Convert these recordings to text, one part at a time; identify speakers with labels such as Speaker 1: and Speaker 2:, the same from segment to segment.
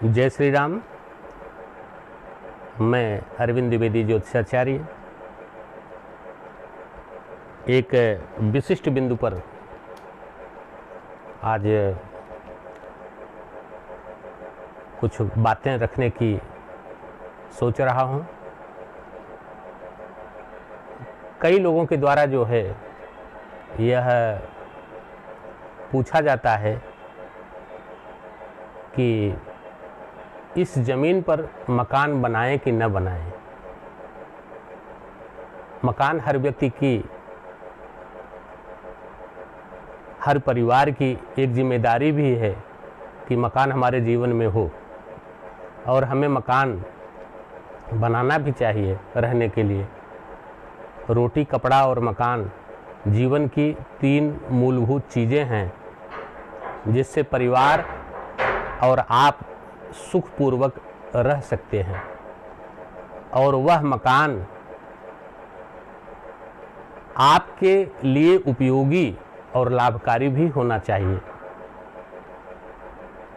Speaker 1: जय श्री राम। मैं अरविंद द्विवेदी ज्योतिषाचार्य एक विशिष्ट बिंदु पर आज कुछ बातें रखने की सोच रहा हूँ। कई लोगों के द्वारा जो है यह पूछा जाता है कि इस ज़मीन पर मकान बनाएं कि न बनाएं। मकान हर व्यक्ति की, हर परिवार की एक जिम्मेदारी भी है कि मकान हमारे जीवन में हो और हमें मकान बनाना भी चाहिए रहने के लिए। रोटी, कपड़ा और मकान जीवन की तीन मूलभूत चीज़ें हैं जिससे परिवार और आप सुखपूर्वक रह सकते हैं, और वह मकान आपके लिए उपयोगी और लाभकारी भी होना चाहिए।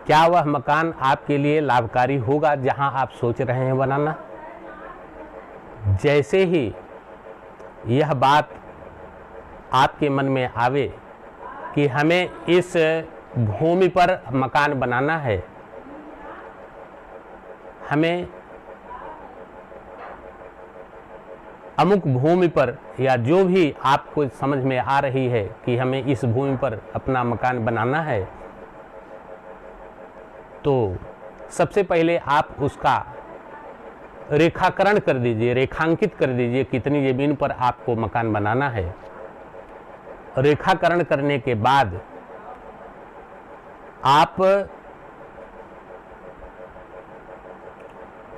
Speaker 1: क्या वह मकान आपके लिए लाभकारी होगा जहां आप सोच रहे हैं बनाना? जैसे ही यह बात आपके मन में आवे कि हमें इस भूमि पर मकान बनाना है, हमें अमुक भूमि पर, या जो भी आपको समझ में आ रही है कि हमें इस भूमि पर अपना मकान बनाना है, तो सबसे पहले आप उसका रेखाकरण कर दीजिए, रेखांकित कर दीजिए कितनी ज़मीन पर आपको मकान बनाना है। रेखाकरण करने के बाद आप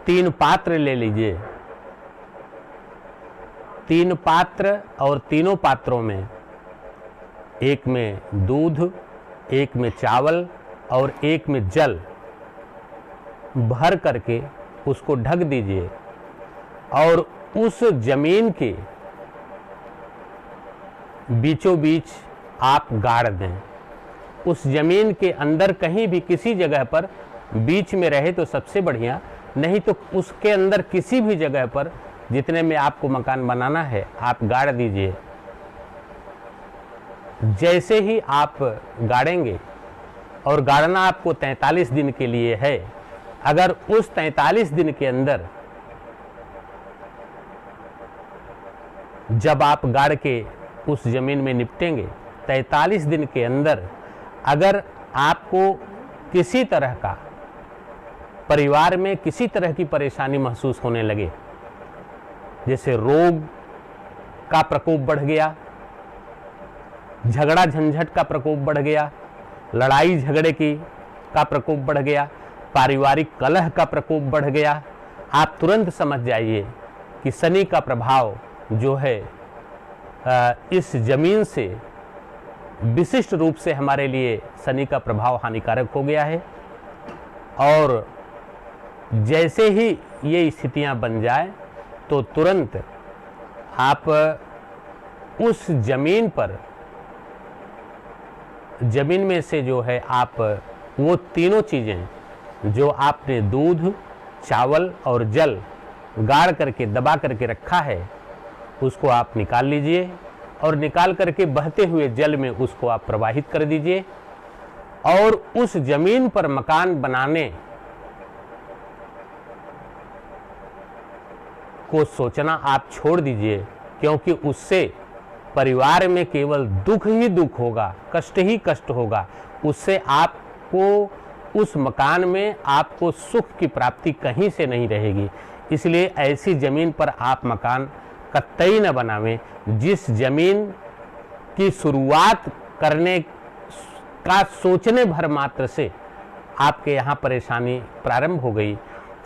Speaker 1: 3 पात्र ले लीजिए। 3 पात्र, और तीनों पात्रों में, एक में दूध, एक में चावल और एक में जल भर करके उसको ढक दीजिए और उस जमीन के बीचों बीच आप गाड़ दें। उस जमीन के अंदर कहीं भी किसी जगह पर बीच में रहे तो सबसे बढ़िया, नहीं तो उसके अंदर किसी भी जगह पर जितने में आपको मकान बनाना है आप गाड़ दीजिए। जैसे ही आप गाड़ेंगे, और गाड़ना आपको 43 दिन के लिए है, अगर उस 43 दिन के अंदर जब आप गाड़ के उस जमीन में निपटेंगे, 43 दिन के अंदर अगर आपको किसी तरह का, परिवार में किसी तरह की परेशानी महसूस होने लगे, जैसे रोग का प्रकोप बढ़ गया, झगड़ा झंझट का प्रकोप बढ़ गया, लड़ाई झगड़े का प्रकोप बढ़ गया, पारिवारिक कलह का प्रकोप बढ़ गया, आप तुरंत समझ जाइए कि शनि का प्रभाव जो है इस जमीन से विशिष्ट रूप से हमारे लिए शनि का प्रभाव हानिकारक हो गया है। और जैसे ही ये स्थितियां बन जाए तो तुरंत आप उस जमीन पर, जमीन में से जो है आप वो तीनों चीज़ें जो आपने दूध, चावल और जल गाड़ करके दबा करके रखा है उसको आप निकाल लीजिए, और निकाल करके बहते हुए जल में उसको आप प्रवाहित कर दीजिए, और उस जमीन पर मकान बनाने को सोचना आप छोड़ दीजिए, क्योंकि उससे परिवार में केवल दुख ही दुख होगा, कष्ट ही कष्ट होगा। उससे आपको उस मकान में आपको सुख की प्राप्ति कहीं से नहीं रहेगी। इसलिए ऐसी ज़मीन पर आप मकान कतई न बनावें जिस ज़मीन की शुरुआत करने का सोचने भर मात्र से आपके यहाँ परेशानी प्रारंभ हो गई,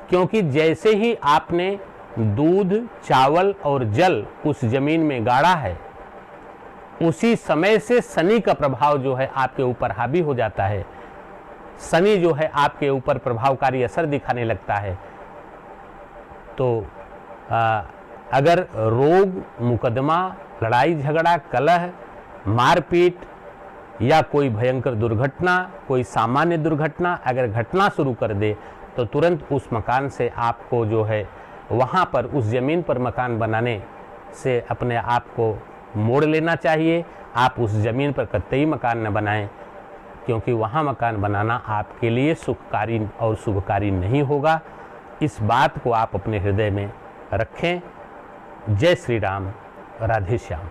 Speaker 1: क्योंकि जैसे ही आपने दूध, चावल और जल उस जमीन में गाड़ा है, उसी समय से शनि का प्रभाव जो है आपके ऊपर हावी हो जाता है। शनि जो है आपके ऊपर प्रभावकारी असर दिखाने लगता है। तो अगर रोग, मुकदमा, लड़ाई झगड़ा, कलह, मारपीट या कोई भयंकर दुर्घटना, कोई सामान्य दुर्घटना अगर घटना शुरू कर दे तो तुरंत उस मकान से आपको जो है वहाँ पर उस ज़मीन पर मकान बनाने से अपने आप को मोड़ लेना चाहिए। आप उस ज़मीन पर कतई मकान न बनाएं, क्योंकि वहाँ मकान बनाना आपके लिए सुखकारी और शुभकारी नहीं होगा। इस बात को आप अपने हृदय में रखें। जय श्री राम, राधे श्याम।